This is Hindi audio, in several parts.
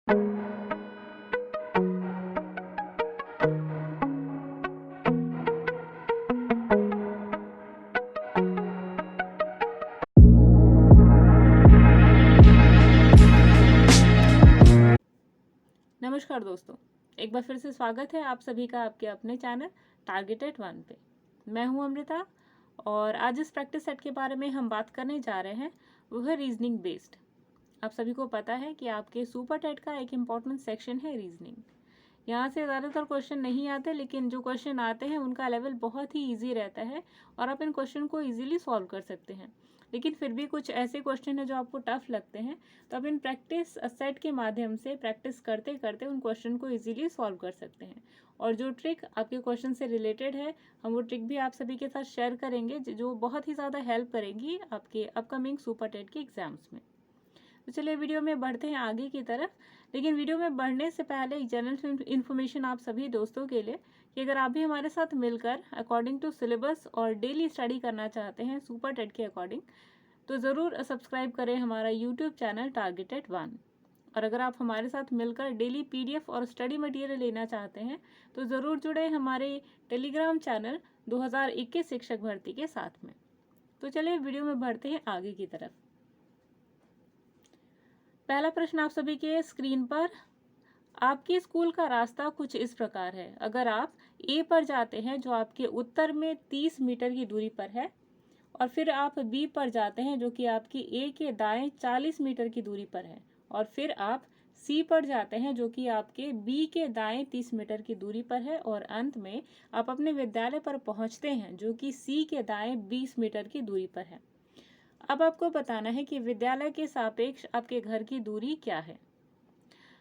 नमस्कार दोस्तों, एक बार फिर से स्वागत है आप सभी का आपके अपने चैनल टारगेटेड वन पे। मैं हूं अमृता और आज इस प्रैक्टिस सेट के बारे में हम बात करने जा रहे हैं, वो है रीजनिंग बेस्ड। आप सभी को पता है कि आपके सुपर टेट का एक इम्पॉर्टेंट सेक्शन है रीजनिंग। यहाँ से ज़्यादातर क्वेश्चन नहीं आते, लेकिन जो क्वेश्चन आते हैं उनका लेवल बहुत ही ईजी रहता है और आप इन क्वेश्चन को ईजिली सॉल्व कर सकते हैं। लेकिन फिर भी कुछ ऐसे क्वेश्चन हैं जो आपको टफ लगते हैं, तो आप इन प्रैक्टिस सेट के माध्यम से प्रैक्टिस करते करते उन क्वेश्चन को इजीली सॉल्व कर सकते हैं। और जो ट्रिक आपके क्वेश्चन से रिलेटेड है, हम वो ट्रिक भी आप सभी के साथ शेयर करेंगे जो बहुत ही ज़्यादा हेल्प करेंगी आपके अपकमिंग सुपर टेट के एग्जाम्स में। तो चलिए वीडियो में बढ़ते हैं आगे की तरफ। लेकिन वीडियो में बढ़ने से पहले एक जनरल इन्फॉर्मेशन आप सभी दोस्तों के लिए कि अगर आप भी हमारे साथ मिलकर अकॉर्डिंग टू सिलेबस और डेली स्टडी करना चाहते हैं सुपर टेट के अकॉर्डिंग, तो ज़रूर सब्सक्राइब करें हमारा यूट्यूब चैनल टारगेटेड वन। और अगर आप हमारे साथ मिलकर डेली पीडीएफ और स्टडी मटेरियल लेना चाहते हैं तो ज़रूर जुड़े हमारे टेलीग्राम चैनल 2021 शिक्षक भर्ती के साथ में। तो चलिए वीडियो में बढ़ते हैं आगे की तरफ। पहला प्रश्न आप सभी के स्क्रीन पर, आपके स्कूल का रास्ता कुछ इस प्रकार है। अगर आप ए पर जाते हैं जो आपके उत्तर में 30 मीटर की दूरी पर है, और फिर आप बी पर जाते हैं जो कि आपकी ए के दाएं 40 मीटर की दूरी पर है, और फिर आप सी पर जाते हैं जो कि आपके बी के दाएं 30 मीटर की दूरी पर है, और अंत में आप अपने विद्यालय पर पहुंचते हैं जो कि सी के दाएं 20 मीटर की दूरी पर है। अब आपको बताना है कि विद्यालय के सापेक्ष आपके घर की दूरी क्या है।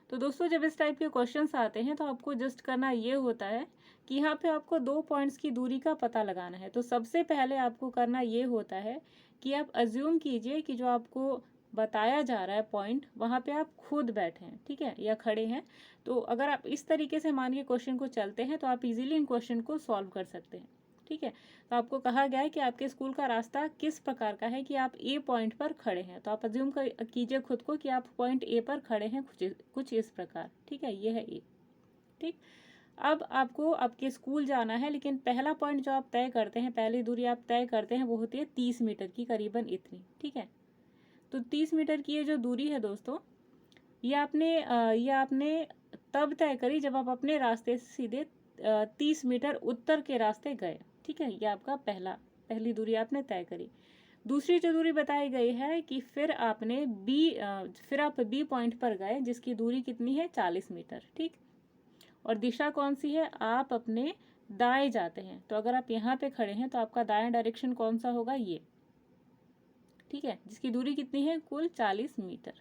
तो दोस्तों, जब इस टाइप के क्वेश्चंस आते हैं तो आपको जस्ट करना ये होता है कि यहाँ पे आपको 2 पॉइंट्स की दूरी का पता लगाना है। तो सबसे पहले आपको करना ये होता है कि आप अज्यूम कीजिए कि जो आपको बताया जा रहा है पॉइंट, वहाँ पे आप खुद बैठे हैं, ठीक है, या खड़े हैं। तो अगर आप इस तरीके से मान के क्वेश्चन को चलते हैं तो आप इजीली इन क्वेश्चन को सॉल्व कर सकते हैं, ठीक है। तो आपको कहा गया है कि आपके स्कूल का रास्ता किस प्रकार का है कि आप ए पॉइंट पर खड़े हैं, तो आप अज्यूम कीजिए खुद को कि आप पॉइंट ए पर खड़े हैं, कुछ इस प्रकार, ठीक है, ये है ए, ठीक। अब आपको आपके स्कूल जाना है, लेकिन पहला पॉइंट जो आप तय करते हैं, पहली दूरी आप तय करते हैं, वो होती है 30 मीटर की, करीबन इतनी, ठीक है। तो 30 मीटर की ये जो दूरी है दोस्तों, ये आपने तब तय करी जब आप अपने रास्ते से सीधे 30 मीटर उत्तर के रास्ते गए, ठीक है। ये आपका पहली दूरी आपने तय करी। दूसरी जो दूरी बताई गई है कि फिर आप बी पॉइंट पर गए जिसकी दूरी कितनी है, 40 मीटर, ठीक। और दिशा कौन सी है, आप अपने दाएं जाते हैं। तो अगर आप यहाँ पे खड़े हैं तो आपका दाएं डायरेक्शन कौन सा होगा, ये, ठीक है, जिसकी दूरी कितनी है, कुल 40 मीटर।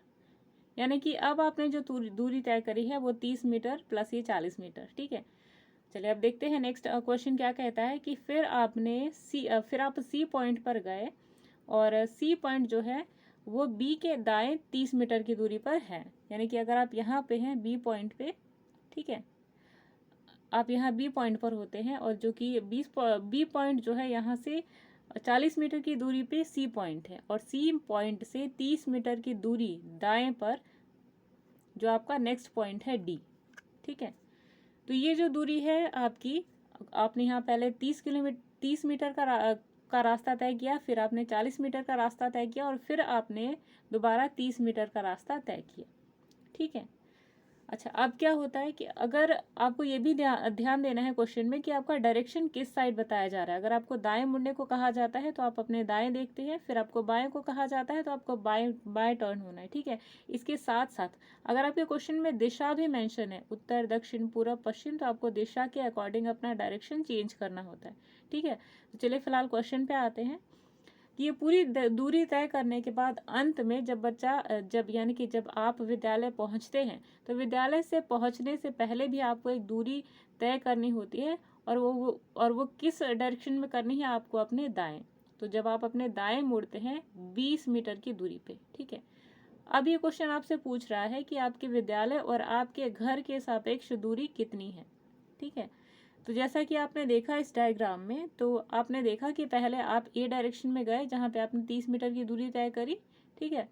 यानी कि अब आपने जो दूरी तय करी है वो 30 मीटर प्लस ये 40 मीटर, ठीक है। चलिए अब देखते हैं नेक्स्ट क्वेश्चन क्या कहता है कि फिर आप सी पॉइंट पर गए, और सी पॉइंट जो है वो बी के दाएं 30 मीटर की दूरी पर है। यानी कि अगर आप यहाँ पे हैं बी पॉइंट पे, ठीक है, आप यहाँ बी पॉइंट पर होते हैं, और जो कि बी पॉइंट जो है यहाँ से 40 मीटर की दूरी पे सी पॉइंट है, और सी पॉइंट से 30 मीटर की दूरी दाएं पर जो आपका नेक्स्ट पॉइंट है डी, ठीक है। तो ये जो दूरी है आपकी, आपने यहाँ पहले 30 मीटर का रास्ता तय किया, फिर आपने 40 मीटर का रास्ता तय किया, और फिर आपने दोबारा 30 मीटर का रास्ता तय किया, ठीक है। अच्छा, अब क्या होता है कि अगर आपको ये भी ध्यान देना है क्वेश्चन में कि आपका डायरेक्शन किस साइड बताया जा रहा है। अगर आपको दाएं मुड़ने को कहा जाता है तो आप अपने दाएं देखते हैं, फिर आपको बाएं को कहा जाता है तो आपको बाएं टर्न होना है, ठीक है। इसके साथ साथ अगर आपके क्वेश्चन में दिशा भी मेंशन है, उत्तर, दक्षिण, पूर्व, पश्चिम, तो आपको दिशा के अकॉर्डिंग अपना डायरेक्शन चेंज करना होता है, ठीक है। तो चलिए फिलहाल क्वेश्चन पे आते हैं कि ये पूरी दूरी तय करने के बाद अंत में जब आप विद्यालय पहुंचते हैं, तो विद्यालय से पहुंचने से पहले भी आपको एक दूरी तय करनी होती है, और वो किस डायरेक्शन में करनी है, आपको अपने दाएं। तो जब आप अपने दाएं मुड़ते हैं 20 मीटर की दूरी पे, ठीक है। अब ये क्वेश्चन आपसे पूछ रहा है कि आपके विद्यालय और आपके घर के सापेक्ष दूरी कितनी है, ठीक है। तो जैसा कि आपने देखा इस डायग्राम में, तो आपने देखा कि पहले आप ए डायरेक्शन में गए जहाँ पे आपने 30 मीटर की दूरी तय करी, ठीक है।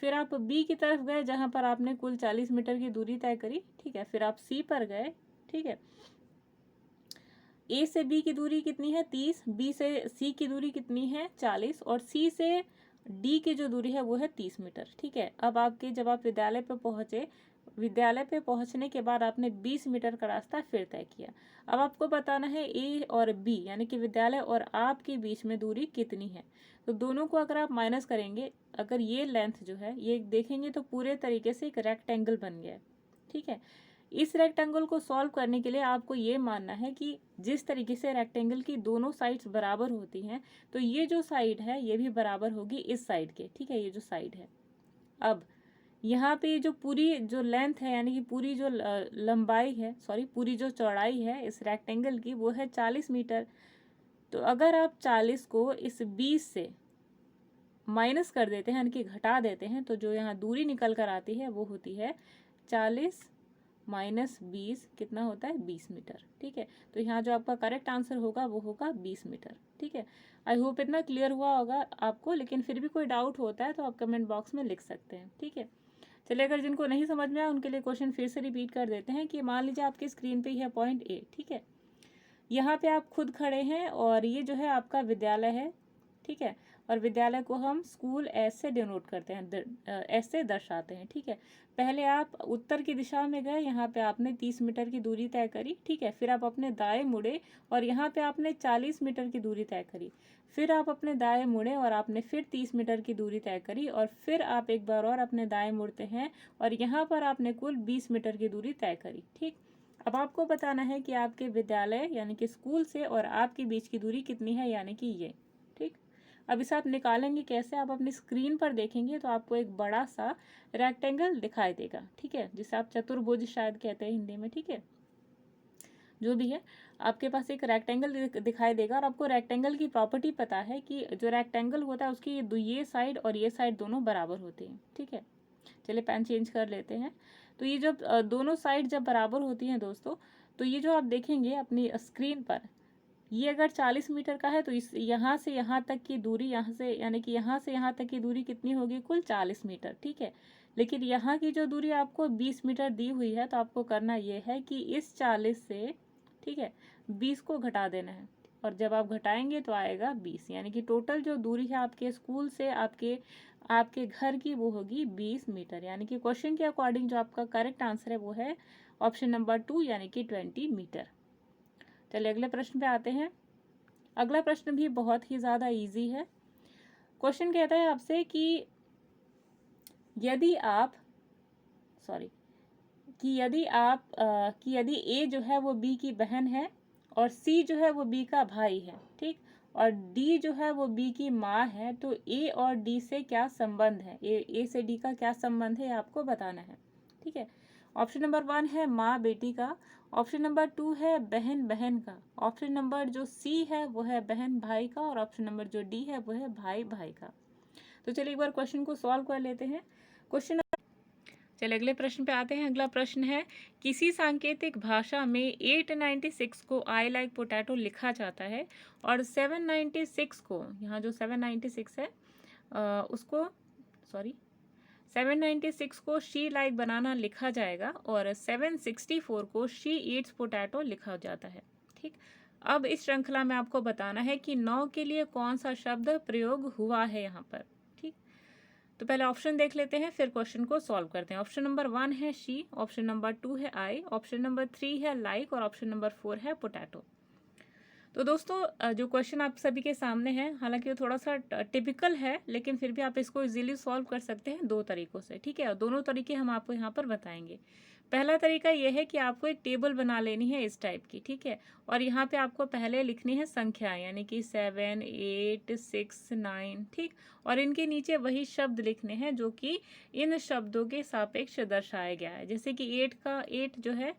फिर आप बी की तरफ गए जहाँ पर आपने कुल 40 मीटर की दूरी तय करी, ठीक है। फिर आप सी पर गए, ठीक है। ए से बी की दूरी कितनी है 30, बी से सी की दूरी कितनी है 40 और सी से डी की जो दूरी है वो है 30 मीटर, ठीक है। अब आपके जब आप विद्यालय पे पहुंचे, विद्यालय पे पहुंचने के बाद आपने 20 मीटर का रास्ता फिर तय किया। अब आपको बताना है ए और बी यानी कि विद्यालय और आपके बीच में दूरी कितनी है। तो दोनों को अगर आप माइनस करेंगे, अगर ये लेंथ जो है ये देखेंगे तो पूरे तरीके से एक रेक्टेंगल बन गया है, ठीक है। इस रेक्टेंगल को सॉल्व करने के लिए आपको ये मानना है कि जिस तरीके से रेक्टेंगल की दोनों साइड्स बराबर होती हैं, तो ये जो साइड है ये भी बराबर होगी इस साइड के, ठीक है। ये जो साइड है, अब यहाँ पे जो पूरी जो लेंथ है यानी कि पूरी जो लंबाई है, सॉरी पूरी जो चौड़ाई है इस रेक्टेंगल की वो है 40 मीटर। तो अगर आप 40 को इस 20 से माइनस कर देते हैं यानी कि घटा देते हैं, तो जो यहाँ दूरी निकल कर आती है वो होती है 40 माइनस 20 कितना होता है 20 मीटर, ठीक है। तो यहाँ जो आपका करेक्ट आंसर होगा वो होगा 20 मीटर, ठीक है। आई होप इतना क्लियर हुआ होगा आपको, लेकिन फिर भी कोई डाउट होता है तो आप कमेंट बॉक्स में लिख सकते हैं, ठीक है। चलिए, अगर जिनको नहीं समझ में आया उनके लिए क्वेश्चन फिर से रिपीट कर देते हैं कि मान लीजिए आपकी स्क्रीन पे ही है पॉइंट ए, ठीक है। यहाँ पे आप खुद खड़े हैं और ये जो है आपका विद्यालय है, ठीक है। और विद्यालय को हम स्कूल ऐसे डिनोट करते हैं, ऐसे दर्शाते हैं, ठीक है। पहले आप उत्तर की दिशा में गए, यहाँ पे आपने 30 मीटर की दूरी तय करी, ठीक है। फिर आप अपने दाएं मुड़े और यहाँ पे आपने 40 मीटर की दूरी तय करी। फिर आप अपने दाएं मुड़े और आपने फिर 30 मीटर की दूरी तय करी और फिर आप एक बार और अपने दाएं मुड़ते हैं और यहाँ पर आपने कुल 20 मीटर की दूरी तय करी, ठीक। अब आपको बताना है कि आपके विद्यालय यानी कि स्कूल से और आपके बीच की दूरी कितनी है, यानी कि ये, ठीक। अब इसे आप निकालेंगे कैसे, आप अपनी स्क्रीन पर देखेंगे तो आपको एक बड़ा सा रेक्टेंगल दिखाई देगा, ठीक है, जिसे आप चतुर्भुज शायद कहते हैं हिंदी में, ठीक है। जो भी है, आपके पास एक रेक्टेंगल दिखाई देगा और आपको रेक्टेंगल की प्रॉपर्टी पता है कि जो रेक्टेंगल होता है उसकी ये साइड और ये साइड दोनों बराबर होती हैं, ठीक है। चलिए पेन चेंज कर लेते हैं। तो ये जब दोनों साइड जब बराबर होती हैं दोस्तों, तो ये जो आप देखेंगे अपनी स्क्रीन पर, ये अगर 40 मीटर का है तो इस यहाँ से यहाँ तक की दूरी, यहाँ से यानी कि यहाँ से यहाँ तक की दूरी कितनी होगी, कुल 40 मीटर, ठीक है। लेकिन यहाँ की जो दूरी आपको 20 मीटर दी हुई है, तो आपको करना ये है कि इस 40 से, ठीक है, 20 को घटा देना है और जब आप घटाएंगे तो आएगा 20, यानी कि टोटल जो दूरी है आपके स्कूल से आपके घर की वो होगी 20 मीटर। यानी कि क्वेश्चन के अकॉर्डिंग जो आपका करेक्ट आंसर है वो है ऑप्शन नंबर 2 यानी कि 20 मीटर। चलिए अगले प्रश्न पे आते हैं। अगला प्रश्न भी बहुत ही ज़्यादा इजी है। क्वेश्चन कहता है आपसे कि यदि ए जो है वो बी की बहन है और सी जो है वो बी का भाई है, ठीक, और डी जो है वो बी की माँ है, तो ए और डी से क्या संबंध है, ए से डी का क्या संबंध है आपको बताना है, ठीक है। ऑप्शन नंबर 1 है माँ बेटी का, ऑप्शन नंबर 2 है बहन बहन का, ऑप्शन नंबर जो सी है वो है बहन भाई का और ऑप्शन नंबर जो डी है वो है भाई भाई का। तो चलिए एक बार क्वेश्चन को सॉल्व कर लेते हैं। क्वेश्चन, चलिए अगले प्रश्न पे आते हैं। अगला प्रश्न है, किसी सांकेतिक भाषा में 896 को आई लाइक पोटैटो लिखा जाता है और 796 को, यहाँ जो 796 है उसको 796 को शी लाइक बनाना लिखा जाएगा और 764 को शी ईट्स पोटैटो लिखा जाता है, ठीक। अब इस श्रृंखला में आपको बताना है कि 9 के लिए कौन सा शब्द प्रयोग हुआ है यहाँ पर, ठीक। तो पहले ऑप्शन देख लेते हैं फिर क्वेश्चन को सॉल्व करते हैं। ऑप्शन नंबर 1 है शी, ऑप्शन नंबर 2 है आई, ऑप्शन नंबर 3 है लाइक और ऑप्शन नंबर 4 है पोटैटो। तो दोस्तों जो क्वेश्चन आप सभी के सामने है, हालांकि वो थोड़ा सा टिपिकल है लेकिन फिर भी आप इसको इजीली सॉल्व कर सकते हैं 2 तरीकों से, ठीक है। और दोनों तरीके हम आपको यहाँ पर बताएंगे। पहला तरीका ये है कि आपको एक टेबल बना लेनी है इस टाइप की, ठीक है। और यहाँ पे आपको पहले लिखनी है संख्या, यानी कि 7, 8, 6, 9, ठीक। और इनके नीचे वही शब्द लिखने हैं जो कि इन शब्दों के सापेक्ष दर्शाया गया है। जैसे कि 8 जो है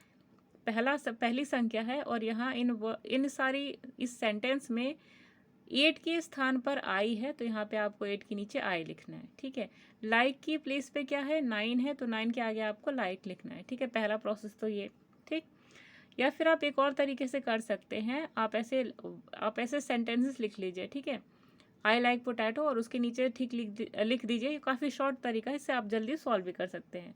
पहली संख्या है और यहाँ इन सारी इस सेंटेंस में 8 के स्थान पर आई है, तो यहाँ पे आपको 8 के नीचे आई लिखना है, ठीक है। लाइक की प्लेस पे क्या है 9 है, तो 9 के आगे आपको लाइक लिखना है, ठीक है। पहला प्रोसेस तो ये, ठीक। या फिर आप एक और तरीके से कर सकते हैं, आप ऐसे सेंटेंसेस लिख लीजिए, ठीक है। आई लाइक पोटैटो और उसके नीचे ठीक लिख दीजिए। ये काफ़ी शॉर्ट तरीका है, इससे आप जल्दी सॉल्व भी कर सकते हैं।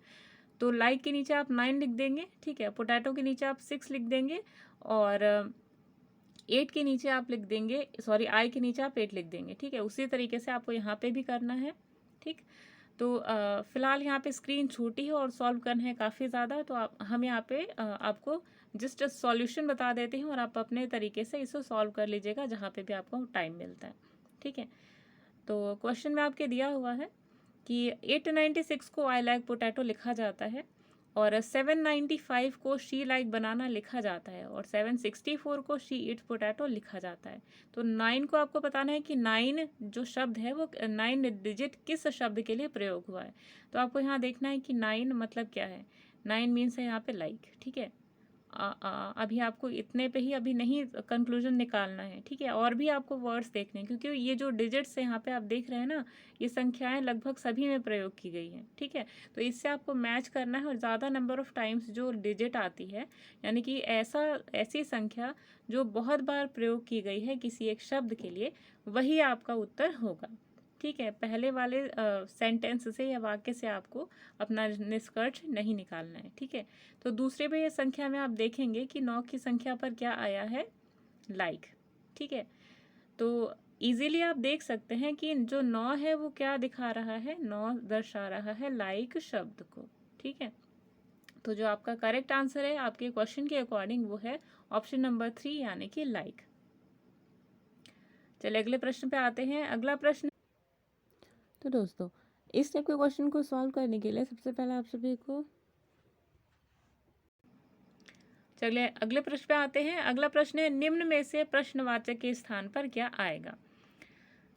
तो लाइक के नीचे आप 9 लिख देंगे, ठीक है। पोटैटो के नीचे आप 6 लिख देंगे और 8 के नीचे आप लिख देंगे, सॉरी आई के नीचे आप 8 लिख देंगे, ठीक है। उसी तरीके से आपको यहाँ पे भी करना है, ठीक। तो फ़िलहाल यहाँ पे स्क्रीन छोटी है और सॉल्व करना है काफ़ी ज़्यादा, तो हम यहाँ पे आपको जस्ट सॉल्यूशन बता देते हैं और आप अपने तरीके से इसे सॉल्व कर लीजिएगा जहाँ पे भी आपको टाइम मिलता है, ठीक है। तो क्वेश्चन में आपके दिया हुआ है कि 896 को आई लाइक पोटैटो लिखा जाता है और 795 को शी लाइक बनाना लिखा जाता है और 764 को शी ईट्स पोटैटो लिखा जाता है। तो 9 को आपको बताना है कि 9 जो शब्द है वो 9 डिजिट किस शब्द के लिए प्रयोग हुआ है। तो आपको यहाँ देखना है कि 9 मतलब क्या है। 9 मीन्स है यहाँ पे लाइक, ठीक है। अभी आपको इतने पे ही अभी नहीं कंक्लूजन निकालना है, ठीक है। और भी आपको वर्ड्स देखने हैं क्योंकि ये जो डिजिट्स है यहाँ पे आप देख रहे हैं ना, ये संख्याएं लगभग सभी में प्रयोग की गई हैं, ठीक है। तो इससे आपको मैच करना है और ज़्यादा नंबर ऑफ टाइम्स जो डिजिट आती है, यानी कि ऐसी संख्या जो बहुत बार प्रयोग की गई है किसी एक शब्द के लिए, वही आपका उत्तर होगा, ठीक है। पहले वाले सेंटेंस से या वाक्य से आपको अपना निष्कर्ष नहीं निकालना है, ठीक है। तो दूसरे पे ये संख्या में आप देखेंगे कि 9 की संख्या पर क्या आया है, लाइक, ठीक है। तो इजीली आप देख सकते हैं कि जो 9 है वो क्या दिखा रहा है, 9 दर्शा रहा है लाइक शब्द को, ठीक है। तो जो आपका करेक्ट आंसर है आपके क्वेश्चन के अकॉर्डिंग वो है ऑप्शन नंबर 3 यानी कि लाइक। चलिए अगले प्रश्न पे आते हैं। अगला प्रश्न, तो दोस्तों इस टाइप के क्वेश्चन को सॉल्व करने के लिए सबसे पहले आप सभी को, चलिए अगले प्रश्न पे आते हैं। अगला प्रश्न है निम्न में से प्रश्नवाचक के स्थान पर क्या आएगा।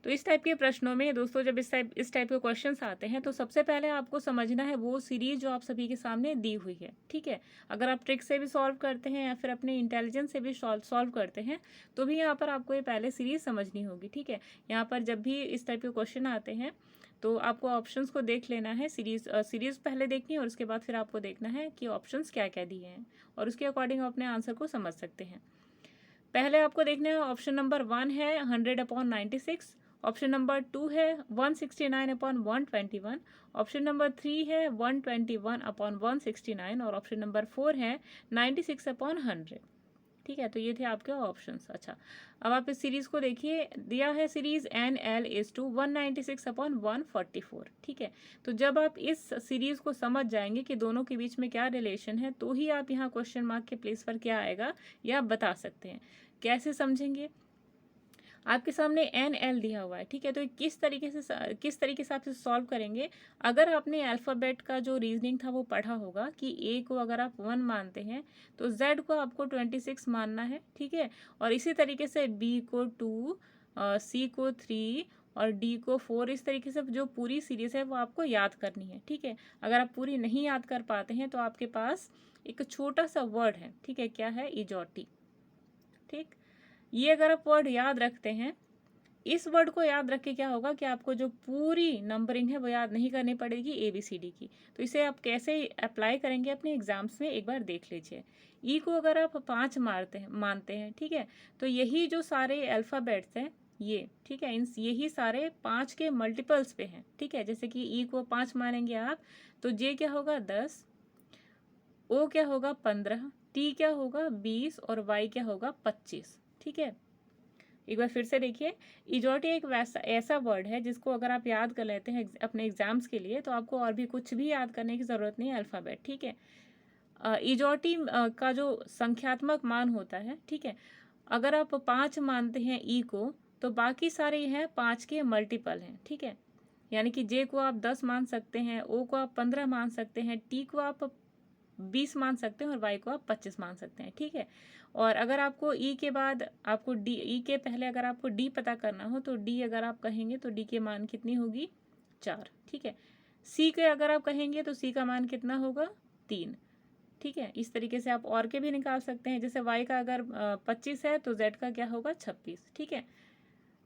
तो इस टाइप के प्रश्नों में दोस्तों जब इस टाइप के क्वेश्चंस आते हैं तो सबसे पहले आपको समझना है वो सीरीज जो आप सभी के सामने दी हुई है, ठीक है। अगर आप ट्रिक से भी सॉल्व करते हैं या फिर अपने इंटेलिजेंस से भी सॉल्व करते हैं तो भी यहाँ पर आपको ये पहले सीरीज समझनी होगी, ठीक है। यहाँ पर जब भी इस टाइप के क्वेश्चन आते हैं तो आपको ऑप्शंस को देख लेना है, सीरीज पहले देखनी है और उसके बाद फिर आपको देखना है कि ऑप्शंस क्या क्या दिए हैं और उसके अकॉर्डिंग आप अपने आंसर को समझ सकते हैं। पहले आपको देखना है ऑप्शन नंबर 1 है 100/96, ऑप्शन नंबर 2 है 169/121, ऑप्शन नंबर 3 है 121/169 और ऑप्शन नंबर 4 है 96/100, ठीक है। तो ये थे आपके ऑप्शंस। अच्छा, अब आप इस सीरीज को देखिए, दिया है सीरीज NL is to 196/144, ठीक है। तो जब आप इस सीरीज को समझ जाएंगे कि दोनों के बीच में क्या रिलेशन है तो ही आप यहाँ क्वेश्चन मार्क के प्लेस पर क्या आएगा यह आप बता सकते हैं। कैसे समझेंगे, आपके सामने NL दिया हुआ है, ठीक है। तो किस तरीके से आप इसे सॉल्व करेंगे। अगर आपने अल्फ़ाबेट का जो रीजनिंग था वो पढ़ा होगा कि A को अगर आप 1 मानते हैं तो Z को आपको 26 मानना है, ठीक है। और इसी तरीके से B को 2, C को 3 और D को 4, इस तरीके से जो पूरी सीरीज है वो आपको याद करनी है, ठीक है। अगर आप पूरी नहीं याद कर पाते हैं तो आपके पास एक छोटा सा वर्ड है, ठीक है, क्या है, इजोटी, ठीक। ये अगर आप वर्ड याद रखते हैं, इस वर्ड को याद रख के क्या होगा कि आपको जो पूरी नंबरिंग है वो याद नहीं करनी पड़ेगी ABCD की। तो इसे आप कैसे अप्लाई करेंगे अपने एग्जाम्स में एक बार देख लीजिए। ई को अगर आप 5 मानते हैं, ठीक है, तो यही जो सारे अल्फ़ाबेट्स हैं ये, ठीक है, यही सारे 5 के मल्टीपल्स पे हैं, ठीक है। जैसे कि ई को 5 मानेंगे आप तो जे क्या होगा 10, ओ क्या होगा 15, टी क्या होगा 20 और वाई क्या होगा 25, ठीक है। एक बार फिर से देखिए, इजोटी एक ऐसा वर्ड है जिसको अगर आप याद कर लेते हैं अपने एग्जाम्स के लिए तो आपको और भी कुछ भी याद करने की ज़रूरत नहीं है, अल्फ़ाबेट, ठीक है। इजोटी का जो संख्यात्मक मान होता है, ठीक है, अगर आप 5 मानते हैं ई को तो बाकी सारे हैं 5 के मल्टीपल हैं, ठीक है। यानी कि जे को आप 10 मान सकते हैं, ओ को आप 15 मान सकते हैं, टी को आप 20 मान सकते हैं और वाई को आप 25 मान सकते हैं, ठीक है। और अगर आपको ई के बाद आपको डी, ई के पहले अगर आपको डी पता करना हो तो डी अगर आप कहेंगे तो डी के मान कितनी होगी 4, ठीक है। सी के अगर आप कहेंगे तो सी का मान कितना होगा 3, ठीक है। इस तरीके से आप और के भी निकाल सकते हैं। जैसे वाई का अगर 25 है तो जेड का क्या होगा 26, ठीक है।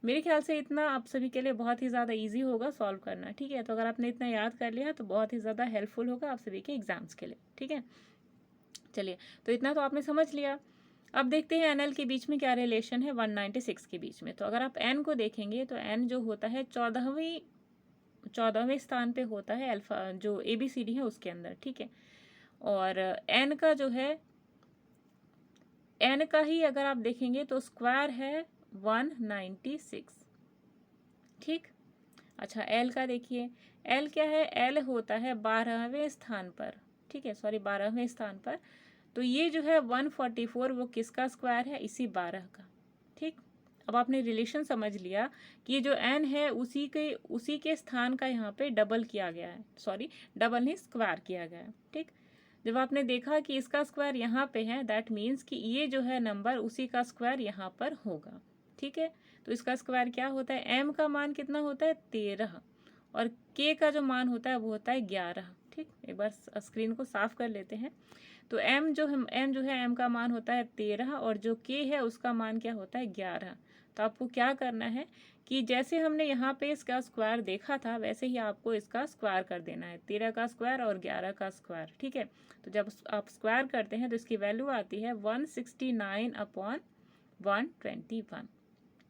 मेरे ख्याल से इतना आप सभी के लिए बहुत ही ज़्यादा इजी होगा सॉल्व करना, ठीक है। तो अगर आपने इतना याद कर लिया तो बहुत ही ज़्यादा हेल्पफुल होगा आप सभी के एग्जाम्स के लिए, ठीक है। चलिए, तो इतना तो आपने समझ लिया। अब देखते हैं NL के बीच में क्या रिलेशन है 196 के बीच में। तो अगर आप N को देखेंगे तो N जो होता है 14वें स्थान पे होता है अल्फा जो ABCD है उसके अंदर, ठीक है। और N का जो है N का ही अगर आप देखेंगे तो स्क्वायर है 196, ठीक। अच्छा L का देखिए, L क्या है, L होता है 12वें स्थान पर, ठीक है, सॉरी 12वें स्थान पर। तो ये जो है 144 वो किसका स्क्वायर है, इसी 12 का, ठीक। अब आपने रिलेशन समझ लिया कि ये जो n है उसी के स्थान का यहाँ पे डबल किया गया है, सॉरी डबल नहीं स्क्वायर किया गया है, ठीक। जब आपने देखा कि इसका स्क्वायर यहाँ पे है दैट मीन्स कि ये जो है नंबर उसी का स्क्वायर यहाँ पर होगा, ठीक है। तो इसका स्क्वायर क्या होता है, m का मान कितना होता है 13 और k का जो मान होता है वो होता है 11, ठीक। एक बार स्क्रीन को साफ कर लेते हैं। तो m जो है m का मान होता है 13 और जो k है उसका मान क्या होता है 11। तो आपको क्या करना है कि जैसे हमने यहाँ पे इसका स्क्वायर देखा था वैसे ही आपको इसका स्क्वायर कर देना है, 13 का स्क्वायर और 11 का स्क्वायर, ठीक है। तो जब आप स्क्वायर करते हैं तो इसकी वैल्यू आती है 169/121,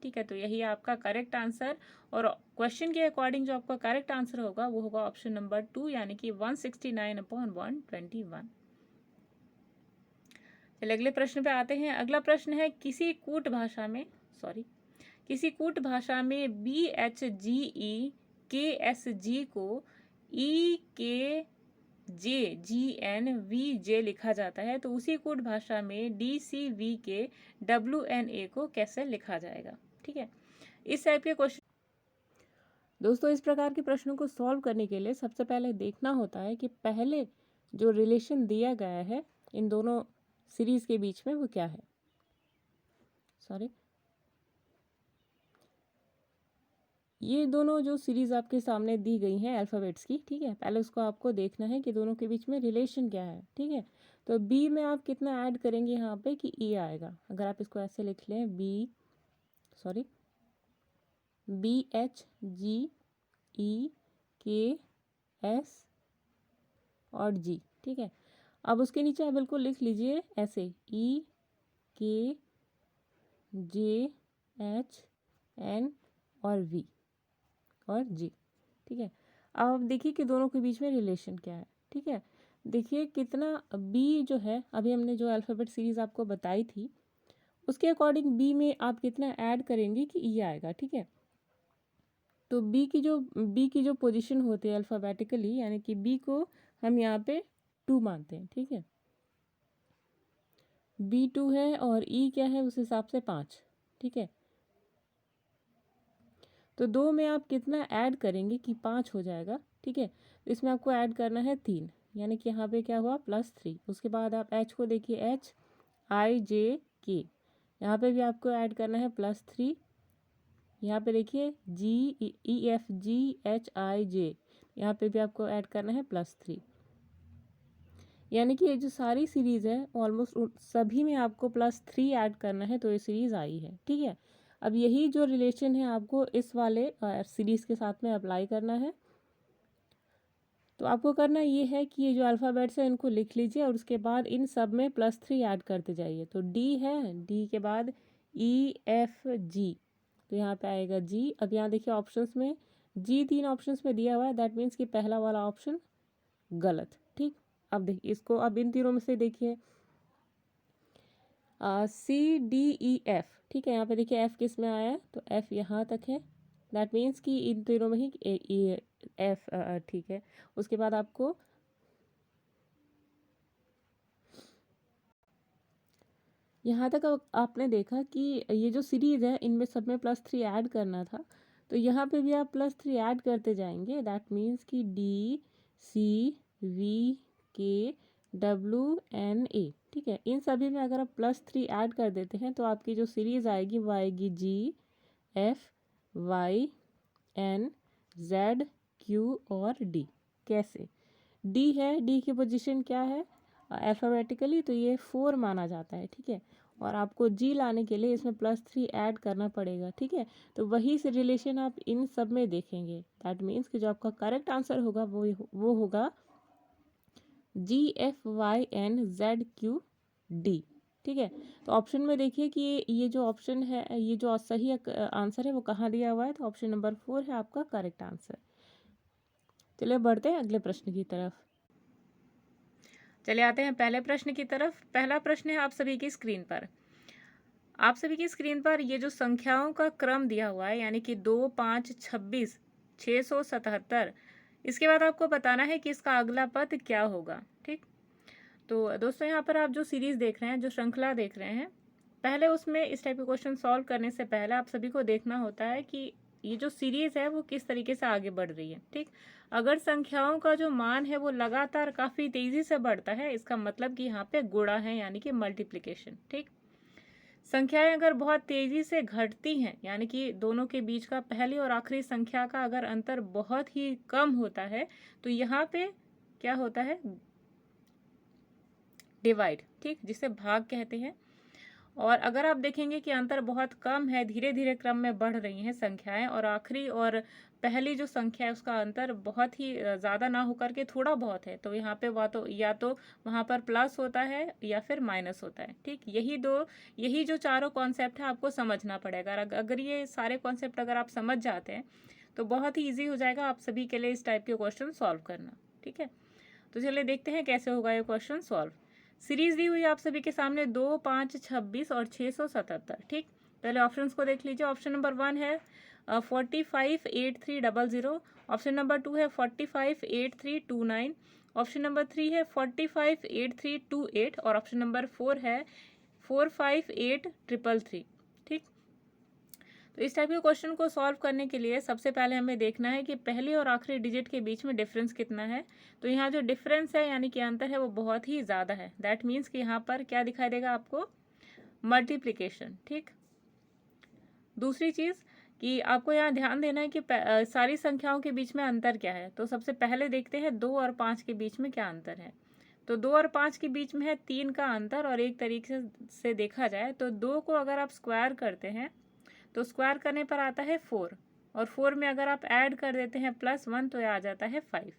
ठीक है। तो यही आपका करेक्ट आंसर, और क्वेश्चन के अकॉर्डिंग जो आपका करेक्ट आंसर होगा वो होगा ऑप्शन नंबर 2 यानी कि 169/121। चलिए अगले प्रश्न पे आते हैं। अगला प्रश्न है किसी कूट भाषा में BHGE को EKJGNVJ लिखा जाता है, तो उसी कूट भाषा में DCVKWNA को कैसे लिखा जाएगा, ठीक है। इस टाइप के क्वेश्चन दोस्तों, इस प्रकार के प्रश्नों को सॉल्व करने के लिए सबसे पहले देखना होता है कि पहले जो रिलेशन दिया गया है इन दोनों सीरीज के बीच में वो क्या है। सॉरी, ये दोनों जो सीरीज आपके सामने दी गई हैं अल्फ़ाबेट्स की, ठीक है, पहले उसको आपको देखना है कि दोनों के बीच में रिलेशन क्या है, ठीक है। तो बी में आप कितना ऐड करेंगे यहाँ पे कि ई आएगा। अगर आप इसको ऐसे लिख लें BHGEKS और जी, ठीक है। अब उसके नीचे आप बिल्कुल लिख लीजिए ऐसे EKJHN और V और G, ठीक है। अब आप देखिए कि दोनों के बीच में रिलेशन क्या है, ठीक है। देखिए कितना B जो है, अभी हमने जो अल्फ़ाबेट सीरीज आपको बताई थी उसके अकॉर्डिंग B में आप कितना ऐड करेंगे कि E आएगा, ठीक है। तो B की जो पोजीशन होती है अल्फ़ाबेटिकली, यानी कि B को हम यहाँ पे 2 मानते हैं, ठीक है। B 2 है और E क्या है उस हिसाब से 5, ठीक है। तो 2 में आप कितना ऐड करेंगे कि 5 हो जाएगा, ठीक है। तो इसमें आपको ऐड करना है 3, यानी कि यहाँ पे क्या हुआ +3। उसके बाद आप H को देखिए HIJK, यहाँ पे भी आपको ऐड करना है +3। यहाँ पे देखिए GEFGHIJ, यहाँ पे भी आपको ऐड करना है +3। यानी कि ये जो सारी सीरीज़ है ऑलमोस्ट सभी में आपको +3 ऐड करना है, तो ये सीरीज़ आई है, ठीक है। अब यही जो रिलेशन है आपको इस वाले सीरीज़ के साथ में अप्लाई करना है। तो आपको करना ये है कि ये जो अल्फ़ाबेट्स है इनको लिख लीजिए और उसके बाद इन सब में +3 ऐड करते जाइए। तो D है, D के बाद EFG, तो यहाँ पे आएगा G। अब यहाँ देखिए ऑप्शंस में G 3 ऑप्शंस में दिया हुआ है, दैट मीन्स कि पहला वाला ऑप्शन गलत, ठीक। अब देखिए इसको, अब इन तीनों में से देखिए CDEF, ठीक है। यहाँ पे देखिए F किस में आया है, तो F यहाँ तक है, दैट मीन्स कि इन तीनों में ही F, ठीक है। उसके बाद आपको यहाँ तक आपने देखा कि ये जो सीरीज़ है इनमें सब में +3 ऐड करना था, तो यहाँ पे भी आप +3 ऐड करते जाएंगे, दैट मीन्स कि DCVKWNA, ठीक है। इन सभी में अगर आप +3 ऐड कर देते हैं तो आपकी जो सीरीज़ आएगी वो आएगी GFYNZQ और D। कैसे, D है, D की पोजीशन क्या है अल्फ़ाबेटिकली, तो ये 4 माना जाता है, ठीक है। और आपको G लाने के लिए इसमें +3 ऐड करना पड़ेगा, ठीक है। तो वही से रिलेशन आप इन सब में देखेंगे, दैट मीन्स कि जो आपका करेक्ट आंसर होगा वो होगा GFYNZQD, ठीक है। तो ऑप्शन में देखिए कि ये जो ऑप्शन है, ये जो सही आंसर है वो कहाँ दिया हुआ है, तो ऑप्शन नंबर 4 है आपका करेक्ट आंसर। चलिए बढ़ते हैं अगले प्रश्न की तरफ। चलिए आते हैं पहले प्रश्न की तरफ। पहला प्रश्न है आप सभी की स्क्रीन पर। आप सभी की स्क्रीन पर ये जो संख्याओं का क्रम दिया हुआ है, यानी कि 2, 5, 26, 677, इसके बाद आपको बताना है कि इसका अगला पद क्या होगा। ठीक, तो दोस्तों यहाँ पर आप जो सीरीज देख रहे हैं, जो श्रृंखला देख रहे हैं, पहले उसमें इस टाइप के क्वेश्चन सॉल्व करने से पहले आप सभी को देखना होता है कि ये जो सीरीज है वो किस तरीके से आगे बढ़ रही है। ठीक, अगर संख्याओं का जो मान है वो लगातार काफ़ी तेज़ी से बढ़ता है, इसका मतलब कि यहाँ पे गुणा है, यानी कि मल्टीप्लिकेशन। ठीक, संख्याएं अगर बहुत तेजी से घटती हैं, यानी कि दोनों के बीच का पहली और आखिरी संख्या का अगर अंतर बहुत ही कम होता है, तो यहाँ पे क्या होता है, डिवाइड। ठीक, जिसे भाग कहते हैं। और अगर आप देखेंगे कि अंतर बहुत कम है, धीरे धीरे क्रम में बढ़ रही हैं संख्याएं, और आखिरी और पहली जो संख्या है उसका अंतर बहुत ही ज़्यादा ना होकर के थोड़ा बहुत है, तो यहाँ पे या तो वहाँ पर प्लस होता है या फिर माइनस होता है। ठीक, यही जो चारों कॉन्सेप्ट है आपको समझना पड़ेगा। अगर ये सारे कॉन्सेप्ट अगर आप समझ जाते हैं तो बहुत ही ईजी हो जाएगा आप सभी के लिए इस टाइप के क्वेश्चन सॉल्व करना। ठीक है, तो चलिए देखते हैं कैसे होगा ये क्वेश्चन सॉल्व। सीरीज दी हुई आप सभी के सामने 2, 5, 26 और 677। ठीक, पहले ऑप्शंस को देख लीजिए। ऑप्शन नंबर 1 है 458300, ऑप्शन नंबर 2 है 458329, ऑप्शन नंबर 3 है 458328 और ऑप्शन नंबर 4 है 458333। ठीक, तो इस टाइप के क्वेश्चन को सॉल्व करने के लिए सबसे पहले हमें देखना है कि पहली और आखिरी डिजिट के बीच में डिफरेंस कितना है। तो यहाँ जो डिफरेंस है, यानी कि अंतर है, वो बहुत ही ज़्यादा है। दैट मीन्स कि यहाँ पर क्या दिखाई देगा आपको, मल्टीप्लिकेशन। ठीक, दूसरी चीज़ कि आपको यहाँ ध्यान देना है कि सारी संख्याओं के बीच में अंतर क्या है। तो सबसे पहले देखते हैं 2 और 5 के बीच में क्या अंतर है। तो 2 और 5 के बीच में है 3 का अंतर, और एक तरीके से देखा जाए तो 2 को अगर आप स्क्वायर करते हैं तो स्क्वायर करने पर आता है 4, और 4 में अगर आप ऐड कर देते हैं +1 तो ये आ जाता है 5।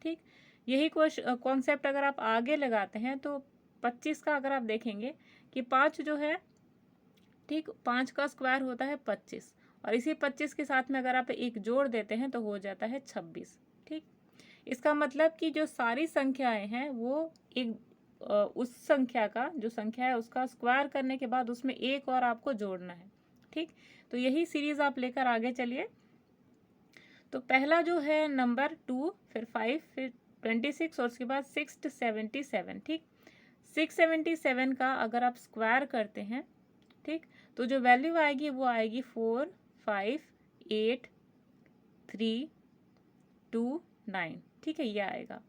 ठीक, यही कॉन्सेप्ट अगर आप आगे लगाते हैं तो 25 का अगर आप देखेंगे कि 5 जो है, ठीक, 5 का स्क्वायर होता है 25, और इसी 25 के साथ में अगर आप एक जोड़ देते हैं तो हो जाता है 26। ठीक, इसका मतलब कि जो सारी संख्याएं हैं वो उस संख्या का जो संख्या है उसका स्क्वायर करने के बाद उसमें एक और आपको जोड़ना है। ठीक, तो यही सीरीज आप लेकर आगे चलिए। तो पहला जो है नंबर 2, फिर 5, फिर 26 और उसके बाद 677। ठीक, 677 का अगर आप स्क्वायर करते हैं, ठीक, तो जो वैल्यू आएगी वो आएगी 45832 ठीक है, ये आएगा।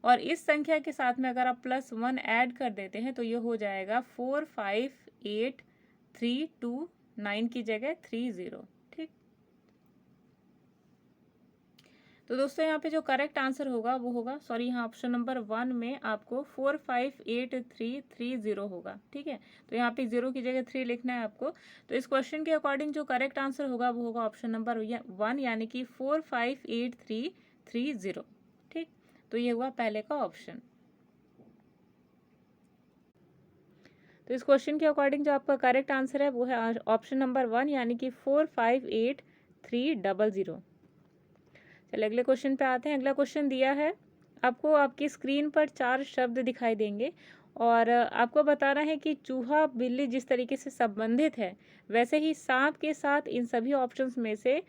और इस संख्या के साथ में अगर आप +1 ऐड कर देते हैं तो ये हो जाएगा 45832 की जगह 30। ठीक, तो दोस्तों यहाँ पे जो करेक्ट आंसर होगा वो होगा, सॉरी, यहाँ ऑप्शन नंबर 1 में आपको 458330 होगा। ठीक है, तो यहाँ पे 0 की जगह 3 लिखना है आपको। तो इस क्वेश्चन के अकॉर्डिंग जो करेक्ट आंसर होगा वो होगा ऑप्शन नंबर 1, यानी कि 458330। ठीक, तो ये हुआ पहले का ऑप्शन। तो इस क्वेश्चन के अकॉर्डिंग जो आपका करेक्ट आंसर है वो है ऑप्शन नंबर 1, यानी कि 458300। चलिए अगले क्वेश्चन पे आते हैं। अगला क्वेश्चन दिया है आपको, आपकी स्क्रीन पर 4 शब्द दिखाई देंगे, और आपको बताना है कि चूहा बिल्ली जिस तरीके से संबंधित है, वैसे ही सांप के साथ इन सभी ऑप्शंस में से